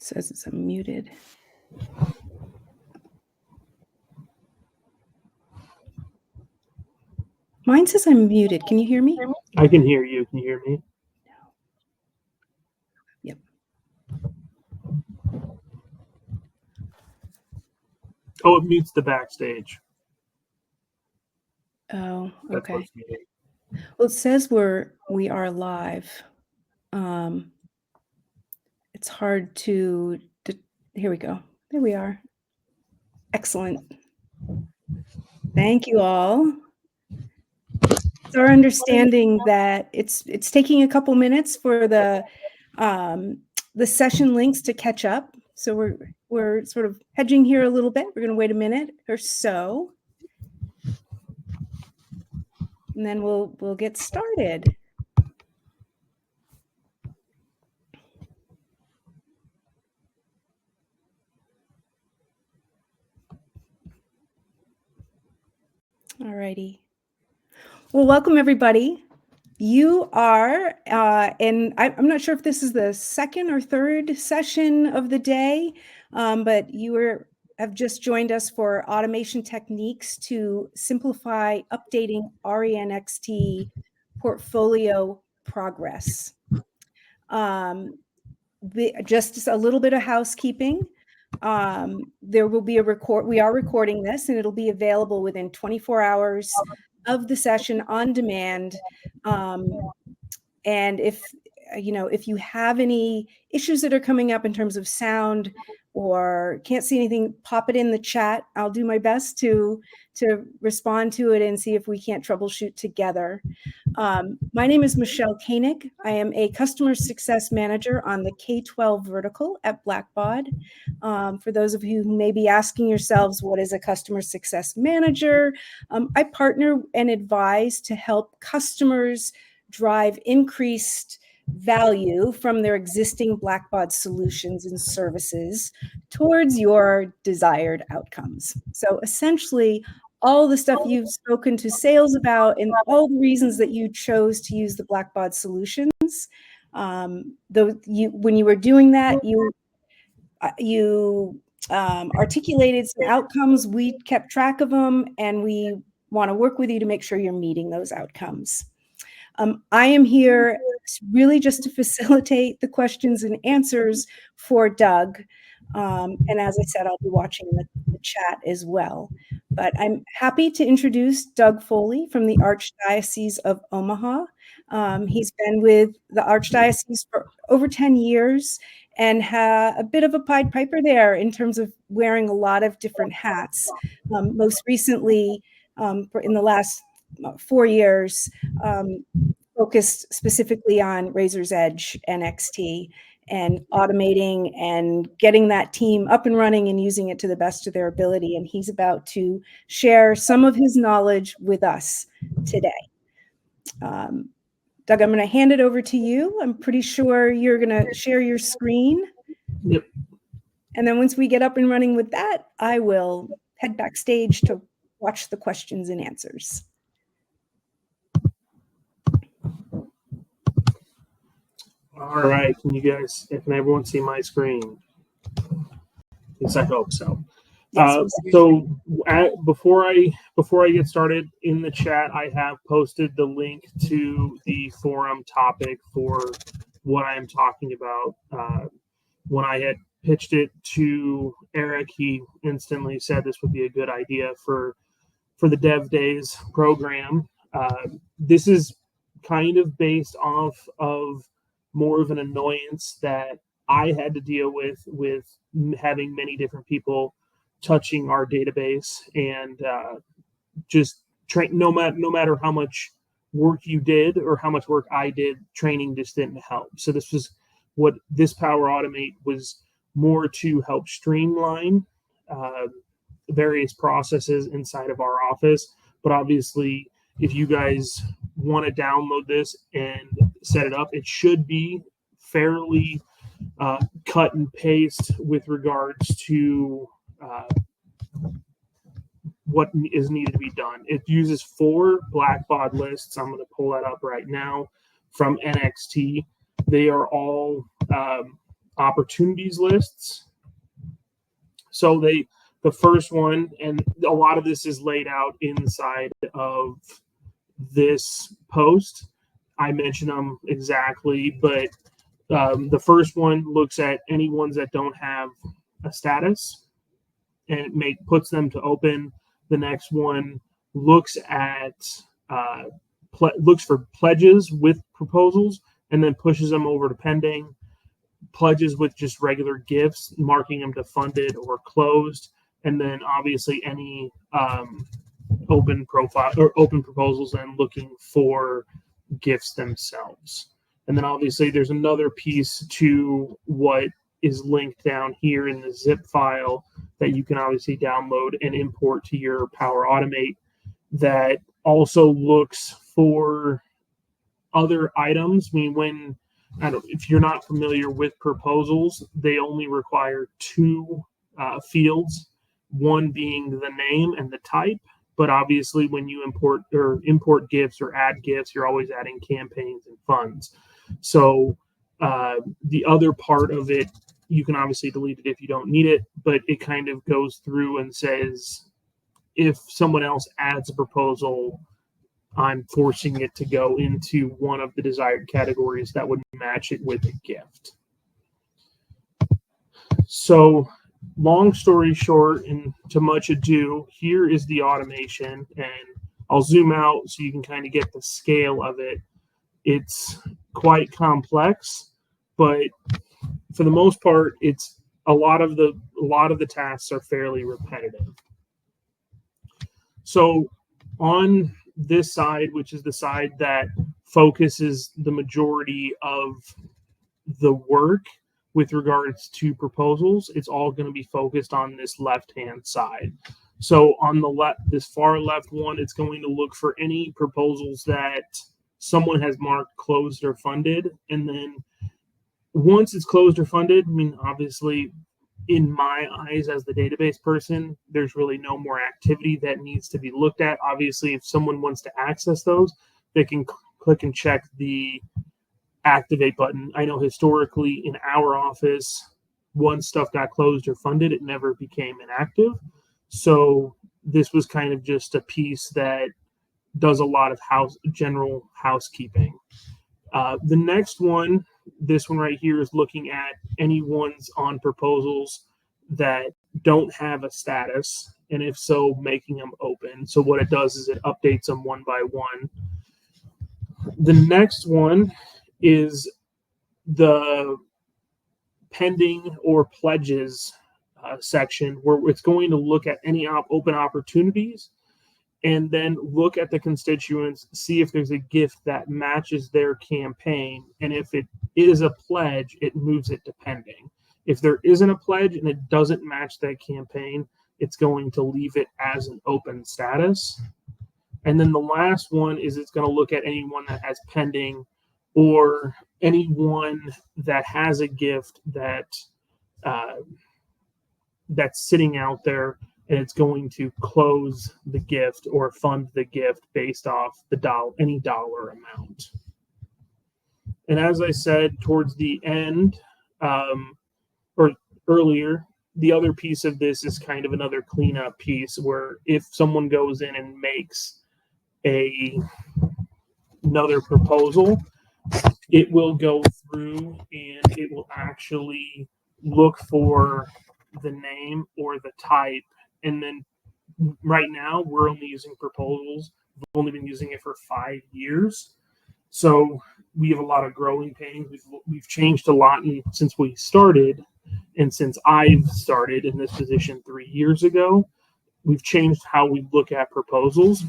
says it's unmuted. Mine says I'm muted. Can you hear me? I can hear you. Can you hear me? Yep. Oh, it mutes the backstage. Oh, That's okay. what's muted. Well, it says we are live. It's hard to here we go. There we are. Excellent. Thank you all. It's our understanding that it's taking a couple minutes for the session links to catch up. So we're sort of hedging here a little bit. We're going to wait a minute or so, and then we'll get started. All righty. Well, welcome everybody. You are, and I'm not sure if this is the second or third session of the day, but you have just joined us for automation techniques to simplify updating RENXT portfolio progress. Just a little bit of housekeeping. There will be we are recording this, and it'll be available within 24 hours of the session on demand. And if you have any issues that are coming up in terms of sound or can't see anything, pop it in the chat. I'll do my best to respond to it and see if we can't troubleshoot together. My name is Michele Koening. I am a customer success manager on the K-12 vertical at Blackbaud. For those of you who may be asking yourselves, what is a customer success manager? I partner and advise to help customers drive increased value from their existing Blackbaud solutions and services towards your desired outcomes. So essentially, all the stuff you've spoken to sales about and all the reasons that you chose to use the Blackbaud solutions, when you were doing that, you articulated some outcomes. We kept track of them, and we want to work with you to make sure you're meeting those outcomes. I am here really just to facilitate the questions and answers for Doug. And as I said, I'll be watching the chat as well. But I'm happy to introduce Doug Foley from the Archdiocese of Omaha. He's been with the Archdiocese for over 10 years and a bit of a Pied Piper there in terms of wearing a lot of different hats. Most recently, in the last 4 years, focused specifically on Razor's Edge NXT and automating and getting that team up and running and using it to the best of their ability. And he's about to share some of his knowledge with us today. Doug, I'm going to hand it over to you. I'm pretty sure you're going to share your screen. Yep. And then once we get up and running with that, I will head backstage to watch the questions and answers. All right. Can everyone see my screen? Yes, I hope so. Yes, before I get started, in the chat, I have posted the link to the forum topic for what I am talking about. When I had pitched it to Eric, he instantly said this would be a good idea for the Dev Days program. This is kind of based off of more of an annoyance that I had to deal with having many different people touching our database, and no matter how much work you did or how much work I did, training just didn't help. So this was what this Power Automate was more to help streamline various processes inside of our office. But obviously, if you guys want to download this and set it up, it should be fairly cut and paste with regards to what is needed to be done. It uses 4 Blackbaud lists. I'm going to pull that up right now from NXT. They are all opportunities lists. So the first one, and a lot of this is laid out inside of this post. I mentioned them exactly, but the first one looks at any ones that don't have a status, and it puts them to open. The next one looks at looks for pledges with proposals, and then pushes them over to pending. Pledges with just regular gifts, marking them to funded or closed, and then obviously any open profile or open proposals and looking for gifts themselves. And then obviously there's another piece to what is linked down here in the zip file that you can obviously download and import to your Power Automate that also looks for other items. I mean, if you're not familiar with proposals, they only require two fields, one being the name and the type. But obviously, when you import gifts or add gifts, you're always adding campaigns and funds. So the other part of it, you can obviously delete it if you don't need it, but it kind of goes through and says, if someone else adds a proposal, I'm forcing it to go into one of the desired categories that would match it with a gift. So long story short, and to much ado, here is the automation, and I'll zoom out so you can kind of get the scale of it. It's quite complex, but for the most part, it's a lot of the tasks are fairly repetitive. So on this side, which is the side that focuses the majority of the work with regards to proposals, it's all going to be focused on this left-hand side. So on the left, this far left one, it's going to look for any proposals that someone has marked closed or funded. And then once it's closed or funded, I mean, obviously, in my eyes as the database person, there's really no more activity that needs to be looked at. Obviously, if someone wants to access those, they can click and check the activate button. I know historically in our office, once stuff got closed or funded, it never became inactive. So this was kind of just a piece that does a lot of general housekeeping. The next one, this one right here, is looking at any ones on proposals that don't have a status, and if so, making them open. So what it does is it updates them one by one. The next one is the pending or pledges section, where it's going to look at any open opportunities and then look at the constituents, see if there's a gift that matches their campaign. And if it is a pledge, it moves it to pending. If there isn't a pledge and it doesn't match that campaign, it's going to leave it as an open status. And then the last one is it's going to look at anyone that has pending or anyone that has a gift that that's sitting out there, and it's going to close the gift or fund the gift based off any dollar amount. And as I said towards the end, or earlier, the other piece of this is kind of another cleanup piece where if someone goes in and makes another proposal, it will go through and it will actually look for the name or the type. And then right now we're only using proposals. We've only been using it for 5 years. So we have a lot of growing pains. We've changed a lot since we started. And since I've started in this position 3 years ago, we've changed how we look at proposals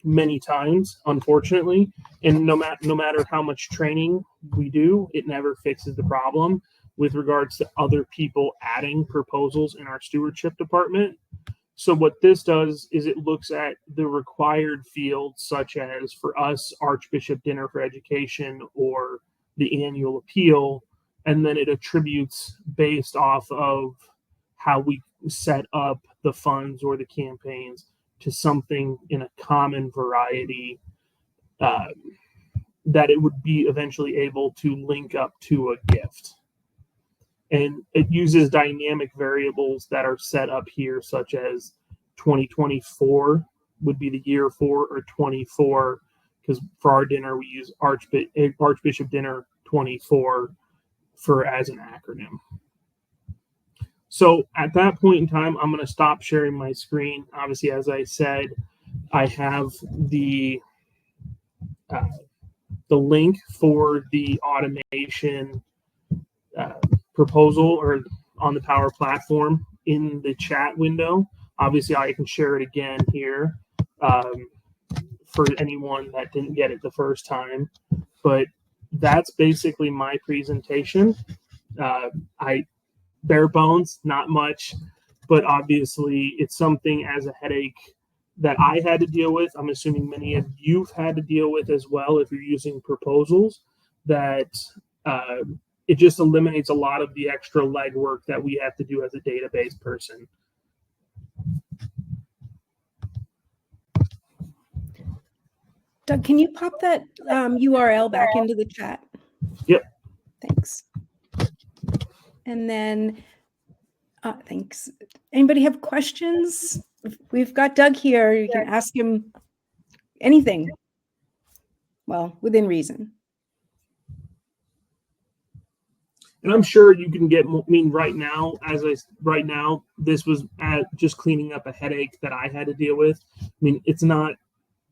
many times, unfortunately. And no matter how much training we do, it never fixes the problem with regards to other people adding proposals in our stewardship department. So what this does is it looks at the required fields, such as for us, Archbishop Dinner for Education or the annual appeal, and then it attributes based off of how we set up the funds or the campaigns to something in a common variety that it would be eventually able to link up to a gift. And it uses dynamic variables that are set up here, such as 2024 would be the year for, or 24, because for our dinner we use Archbishop Dinner 24 for as an acronym. So at that point in time, I'm going to stop sharing my screen. Obviously, as I said, I have the link for the automation proposal or on the Power Platform in the chat window. Obviously, I can share it again here for anyone that didn't get it the first time. But that's basically my presentation. I bare bones, not much, but obviously it's something as a headache that I had to deal with. I'm assuming many of you've had to deal with as well if you're using proposals, that it just eliminates a lot of the extra legwork that we have to do as a database person. Doug, can you pop that URL back into the chat? Yep. Thanks. And then, thanks. Anybody have questions? We've got Doug here. You can ask him anything. Well, within reason. And I'm sure you can get, I mean, right now, this was just cleaning up a headache that I had to deal with. I mean, it's not,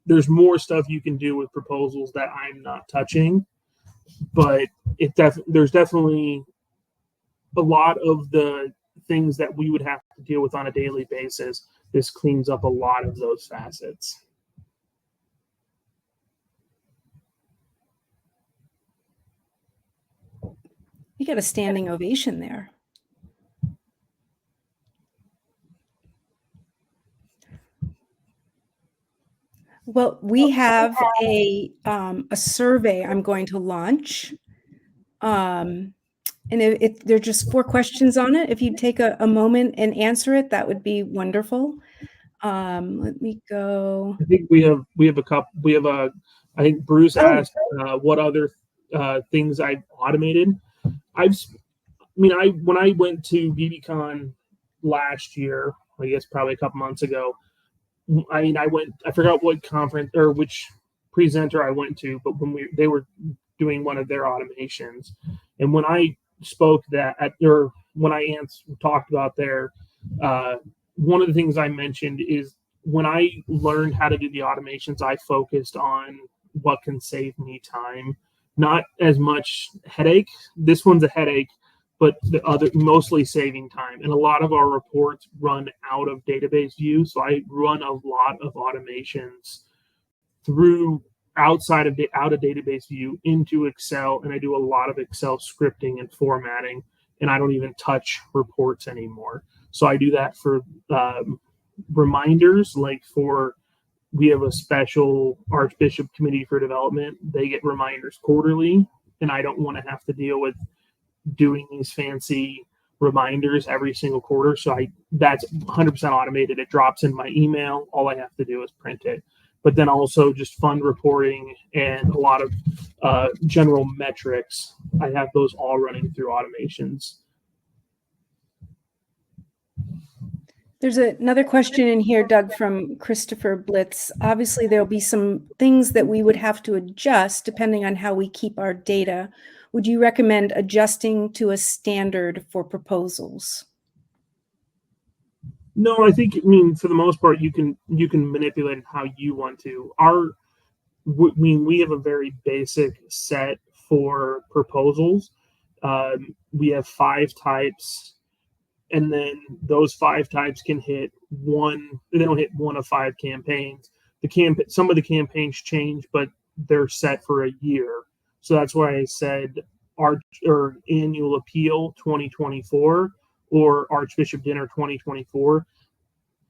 there's more stuff you can do with proposals that I'm not touching, but there's definitely a lot of the things that we would have to deal with on a daily basis. This cleans up a lot of those facets. You got a standing ovation there. Well, we have a survey I'm going to launch. And if there are just 4 questions on it, if you take a moment and answer it, that would be wonderful. Let me go. I think we have a couple. I think Bruce asked what other things I've automated. When I went to BBCon last year, I guess probably a couple months ago, I forgot what conference or which presenter I went to, but they were doing one of their automations, and when I spoke when I talked about their, one of the things I mentioned is when I learned how to do the automations, I focused on what can save me time, not as much headache. This one's a headache, but the other mostly saving time. And a lot of our reports run out of database view, so I run a lot of automations through out of database view into Excel, and I do a lot of Excel scripting and formatting, and I don't even touch reports anymore. So I do that for reminders, like we have a special Archbishop Committee for Development. They get reminders quarterly, and I don't want to have to deal with doing these fancy reminders every single quarter. So that's 100% automated. It drops in my email. All I have to do is print it. But then also just fund reporting and a lot of general metrics. I have those all running through automations. There's another question in here, Doug, from Christopher Blitz. Obviously, there'll be some things that we would have to adjust depending on how we keep our data. Would you recommend adjusting to a standard for proposals? No, I for the most part, you can manipulate it how you want to. We have a very basic set for proposals. We have 5 types, and then those 5 types can hit one. They don't hit one of 5 campaigns. Some of the campaigns change, but they're set for a year. So that's why I said annual appeal 2024 or Archbishop Dinner 2024.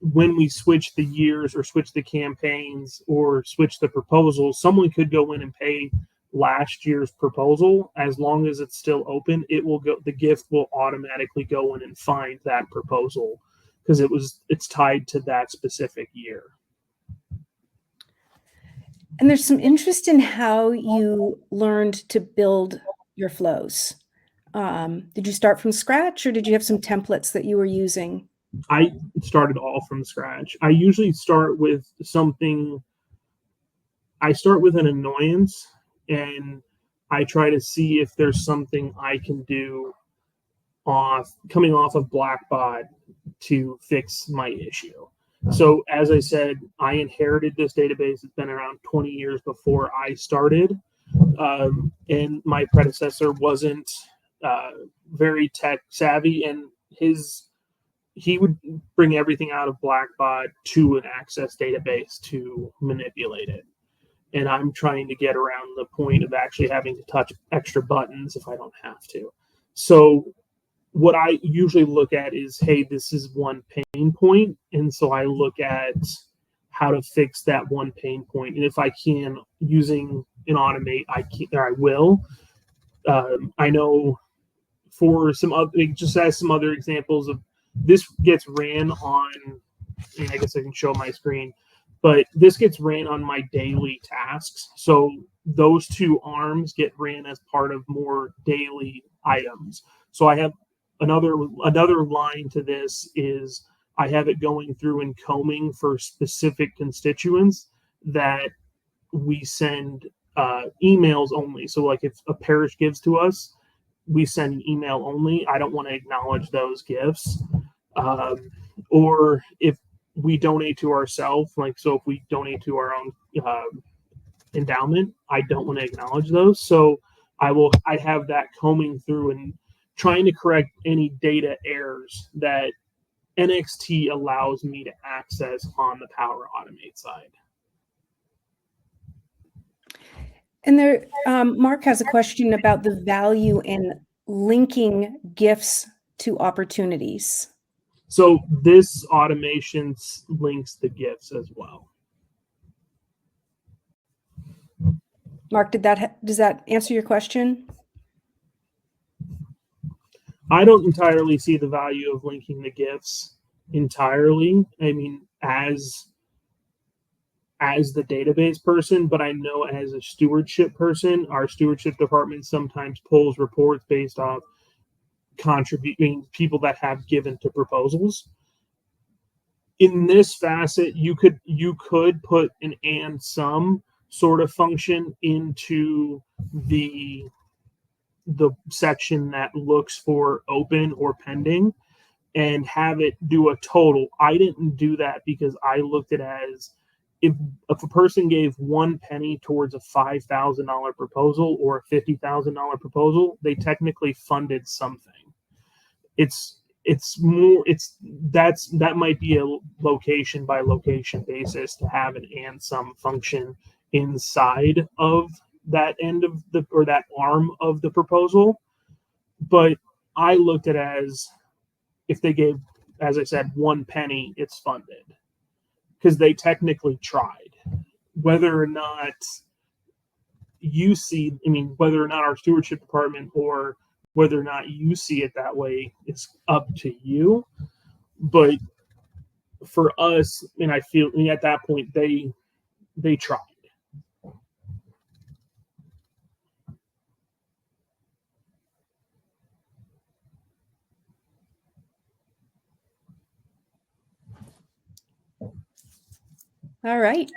When we switch the years or switch the campaigns or switch the proposals, someone could go in and pay last year's proposal. As long as it's still open, the gift will automatically go in and find that proposal because it's tied to that specific year. And there's some interest in how you learned to build your flows. Did you start from scratch, or did you have some templates that you were using? I started all from scratch. I usually start with something. I start with an annoyance, and I try to see if there's something I can do coming off of Blackbaud to fix my issue. So as I said, I inherited this database. It's been around 20 years before I started, and my predecessor wasn't very tech savvy, and he would bring everything out of Blackbaud to an Access database to manipulate it. And I'm trying to get around the point of actually having to touch extra buttons if I don't have to. So what I usually look at is, hey, this is one pain point. And so I look at how to fix that one pain point. And if I can, using an automate, I can, or I will. I know for some other, just as some other examples of this gets ran on, and I guess I can show my screen, but this gets ran on my daily tasks. So those two arms get ran as part of more daily items. So I have another line to this is I have it going through and combing for specific constituents that we send emails only. So like if a parish gives to us, we send an email only. I don't want to acknowledge those gifts. Or if we donate to ourselves, like so if we donate to our own endowment, I don't want to acknowledge those. So I have that combing through and trying to correct any data errors that NXT allows me to access on the Power Automate side. And there, Mark has a question about the value in linking gifts to opportunities. So this automation links the gifts as well. Mark, does that answer your question? I don't entirely see the value of linking the gifts entirely. I mean, as the database person, but I know as a stewardship person, our stewardship department sometimes pulls reports based off contributing people that have given to proposals. In this facet, you could put an and some sort of function into the section that looks for open or pending and have it do a total. I didn't do that because I looked at it as if a person gave 1 penny towards a $5,000 proposal or a $50,000 proposal, they technically funded something. That might be a location by location basis to have an and some function inside of that end of that arm of the proposal. But I looked at it as if they gave, as I said, 1 penny, it's funded because they technically tried. Whether or not whether or not our stewardship department or whether or not you see it that way, it's up to you. But for us, and I feel at that point, they tried. All right.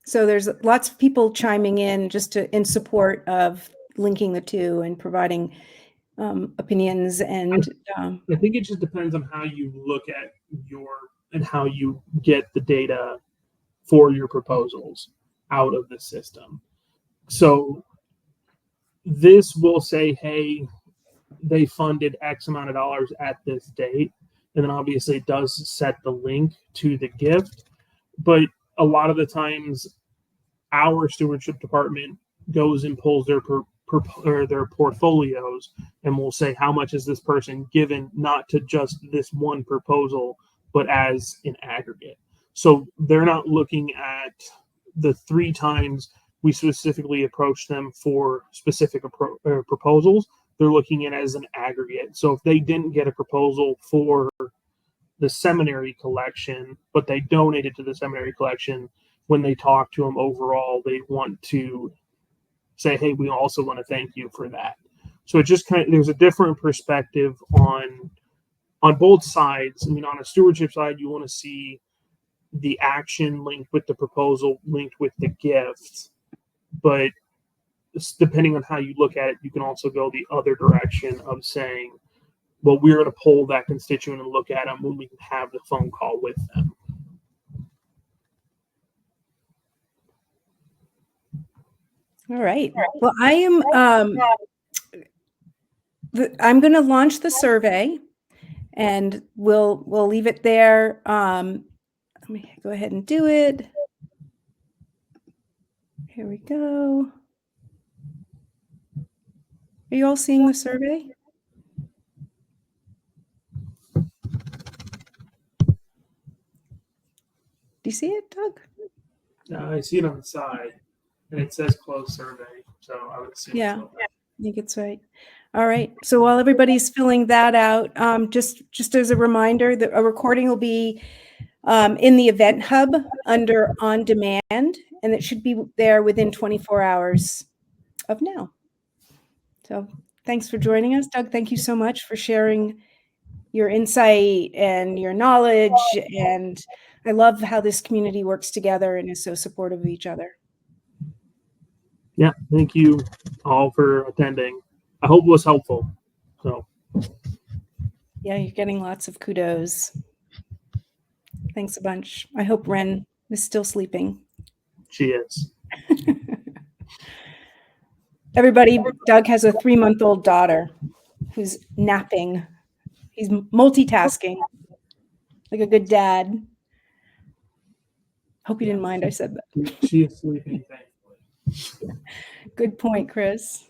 So there's lots of people chiming in just in support of linking the two and providing opinions. And I think it just depends on how you look at and how you get the data for your proposals out of the system. So this will say, hey, they funded X amount of dollars at this date. And then obviously it does set the link to the gift. But a lot of the times our stewardship department goes and pulls their portfolios and will say, how much is this person given, not to just this one proposal, but as an aggregate. So they're not looking at the 3 times we specifically approach them for specific proposals. They're looking at it as an aggregate. So if they didn't get a proposal for the seminary collection, but they donated to the seminary collection, when they talk to them overall, they want to say, hey, we also want to thank you for that. So it just kind of, there's a different perspective on both sides. I mean, on a stewardship side, you want to see the action linked with the proposal, linked with the gift. But depending on how you look at it, you can also go the other direction of saying, well, we're going to poll that constituent and look at them when we can have the phone call with them. All right. Well, I'm going to launch the survey, and we'll leave it there. Let me go ahead and do it. Here we go. Are you all seeing the survey? Do you see it, Doug? I see it on the side, and it says closed survey, so I would assume. Yeah, I think it's right. All right. So while everybody's filling that out, just as a reminder, that a recording will be in the Event Hub under On Demand, and it should be there within 24 hours of now. So thanks for joining us, Doug. Thank you so much for sharing your insight and your knowledge. And I love how this community works together and is so supportive of each other. Yeah, thank you all for attending. I hope it was helpful. So, yeah, you're getting lots of kudos. Thanks a bunch. I hope Ren is still sleeping. She is. Everybody, Doug has a 3-month-old daughter who's napping. He's multitasking like a good dad. Hope you didn't mind I said that. She is sleeping, thankfully. Good point, Chris.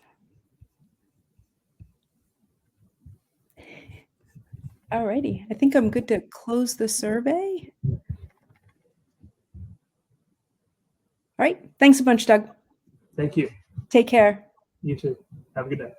All righty. I think I'm good to close the survey. All right. Thanks a bunch, Doug. Thank you. Take care. You too. Have a good day.